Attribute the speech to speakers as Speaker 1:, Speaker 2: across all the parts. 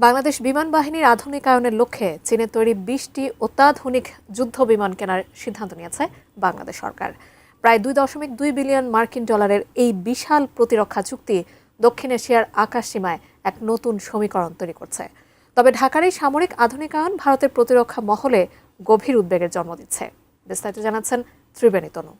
Speaker 1: বাংলাদেশ বিমান বাহিনীর আধুনিকায়নের লক্ষ্যে চীনের তৈরি ২০টি অত্যাধুনিক যুদ্ধ বিমান কেনার সিদ্ধান্ত নিয়েছে বাংলাদেশ সরকার। প্রায় $2.2 বিলিয়ন মার্কিন ডলারের এই বিশাল প্রতিরক্ষা চুক্তি দক্ষিণ এশিয়ার আকাশসীমায় এক নতুন সমীকরণ তৈরি করছে। তবে ঢাকার এই সামরিক আধুনিকায়ন ভারতের প্রতিরক্ষা মহলে গভীর উদ্বেগের জন্ম দিচ্ছে। বিস্তারিত জানাচ্ছেন ত্রিবেণী তনু।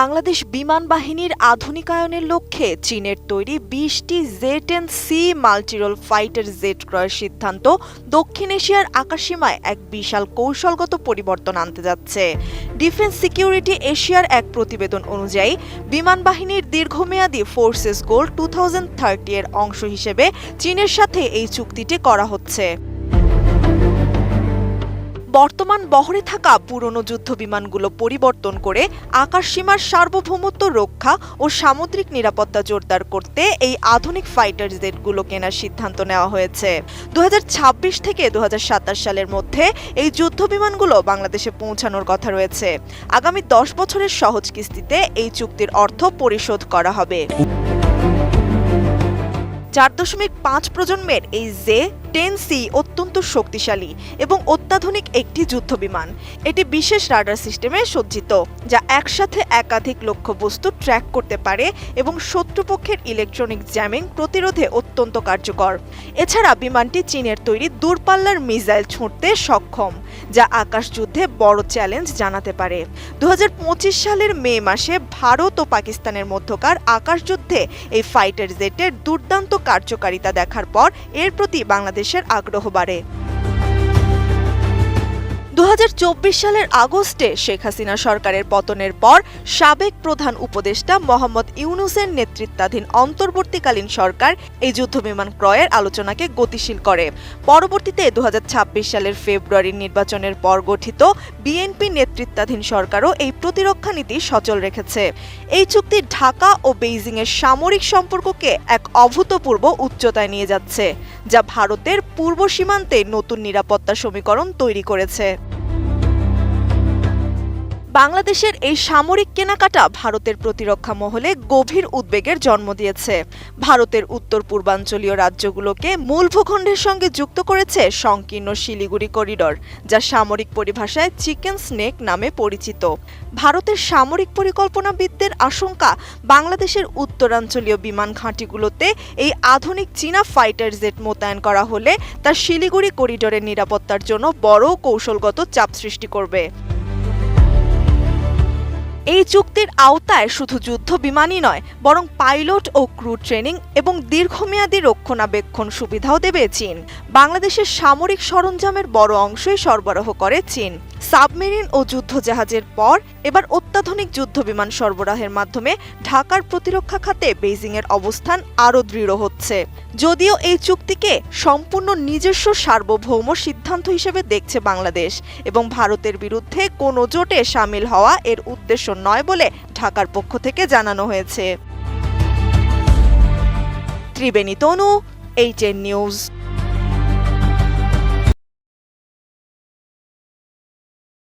Speaker 2: বাংলাদেশ বিমান বাহিনীর আধুনিকায়নের লক্ষ্যে চীনের তৈরি ২০টি Z-10C মাল্টিরোল ফাইটার জেট ক্রয়ের সিদ্ধান্ত দক্ষিণ এশিয়ার আকাশসীমায় এক বিশাল কৌশলগত পরিবর্তন আনতে যাচ্ছে। ডিফেন্স সিকিউরিটি এশিয়ার এক প্রতিবেদন অনুযায়ী বিমান বাহিনীর দীর্ঘমেয়াদী ফোর্সেস গোল 2030 এর অংশ হিসেবে চীনের সাথে এই চুক্তিটি করা হচ্ছে। বর্তমান বহরে থাকা পুরনো যুদ্ধবিমানগুলো পরিবর্তন করে আকাশসীমার সার্বভৌমত্ব রক্ষা ও সামুদ্রিক নিরাপত্তা জোরদার করতে এই আধুনিক ফাইটার জেটগুলো কেনার সিদ্ধান্ত নেওয়া হয়েছে। 2026 থেকে 2027 সালের মধ্যে এই যুদ্ধবিমানগুলো বাংলাদেশে পৌঁছানোর কথা রয়েছে। আগামী 10 বছরের সহজ কিস্তিতে এই চুক্তির অর্থ পরিশোধ করা হবে। 4.5 প্রজন্মের এই Z-10C অত্যন্ত শক্তিশালী এবং অত্যাধুনিক একটি যুদ্ধবিমান। এটি বিশেষ রাডার সিস্টেমে সজ্জিত, যা একসাথে একাধিক লক্ষ্যবস্তু ট্র্যাক করতে পারে এবং শত্রুপক্ষের ইলেকট্রনিক জ্যামিং প্রতিরোধে অত্যন্ত কার্যকর। এছাড়া বিমানটি চীনের তৈরি দূরপাল্লার মিসাইল ছুঁড়তে সক্ষম, যা আকাশযুদ্ধে বড় চ্যালেঞ্জ জানাতে পারে। 2025 সালের মে মাসে ভারত ও পাকিস্তানের মধ্যকার আকাশযুদ্ধে এই ফাইটার জেটের দুর্দান্ত কার্যকারিতা দেখার পর এর প্রতি বাংলাদেশের আগ্রহ বাড়ে। 2024 সালের আগস্টে শেখ হাসিনা সরকারের পতনের পর সাবেক প্রধান উপদেষ্টা মোহাম্মদ ইউনূসের নেতৃত্বাধীন অন্তর্বর্তীকালীন সরকার এই যুদ্ধবিমান ক্রয়ের আলোচনাকে গতিশীল করে। পরবর্তীতে 2026 সালের ফেব্রুয়ারির নির্বাচনের পর গঠিত বিএনপি নেতৃত্বাধীন সরকারও এই প্রতিরক্ষা নীতি সচল রেখেছে। এই চুক্তি ঢাকা ও বেইজিংয়ের সামরিক সম্পর্ককে এক অভূতপূর্ব উচ্চতায় নিয়ে যাচ্ছে, যা ভারতের পূর্ব সীমান্তে নতুন নিরাপত্তা সমীকরণ তৈরি করেছে। বাংলাদেশের এই সামরিক কেনাকাটা ভারতের প্রতিরক্ষা মহলে গভীর উদ্বেগের জন্ম দিয়েছে। ভারতের উত্তর পূর্বাঞ্চলীয় রাজ্যগুলোকে মূল ভূখণ্ডের সঙ্গে যুক্ত করেছে সংকীর্ণ শিলিগুড়ি করিডর, যা সামরিক পরিভাষায় চিকেন স্নেক নামে পরিচিত। ভারতের সামরিক পরিকল্পনাবিদদের আশঙ্কা, বাংলাদেশের উত্তরাঞ্চলীয় বিমান ঘাঁটিগুলোতে এই আধুনিক চীনা ফাইটার জেট মোতায়েন করা হলে তা শিলিগুড়ি করিডরের নিরাপত্তার জন্য বড় কৌশলগত চাপ সৃষ্টি করবে। এই চুক্তির আওতায় শুধু যুদ্ধ বিমানই নয়, বরং পাইলট ও ক্রু ট্রেনিং এবং দীর্ঘমেয়াদী রক্ষণাবেক্ষণ সুবিধাও দেবে চীন। বাংলাদেশের সামরিক সরঞ্জামের বড় অংশই সরবরাহ করে চীন। সাবমেরিন ও যুদ্ধজাহাজের পর এবার অত্যাধুনিক যুদ্ধবিমান সরবরাহের মাধ্যমে ঢাকার প্রতিরক্ষা খাতে বেইজিংয়ের অবস্থান আরও দৃঢ় হচ্ছে। যদিও এই চুক্তিকে সম্পূর্ণ নিজস্ব সার্বভৌম সিদ্ধান্ত হিসেবে দেখছে বাংলাদেশ এবং ভারতের বিরুদ্ধে কোনো জোটে শামিল হওয়া এর উদ্দেশ্য নয় বলে ঢাকার পক্ষ থেকে জানানো হয়েছে। ত্রিবেণী তনু, HN নিউজ।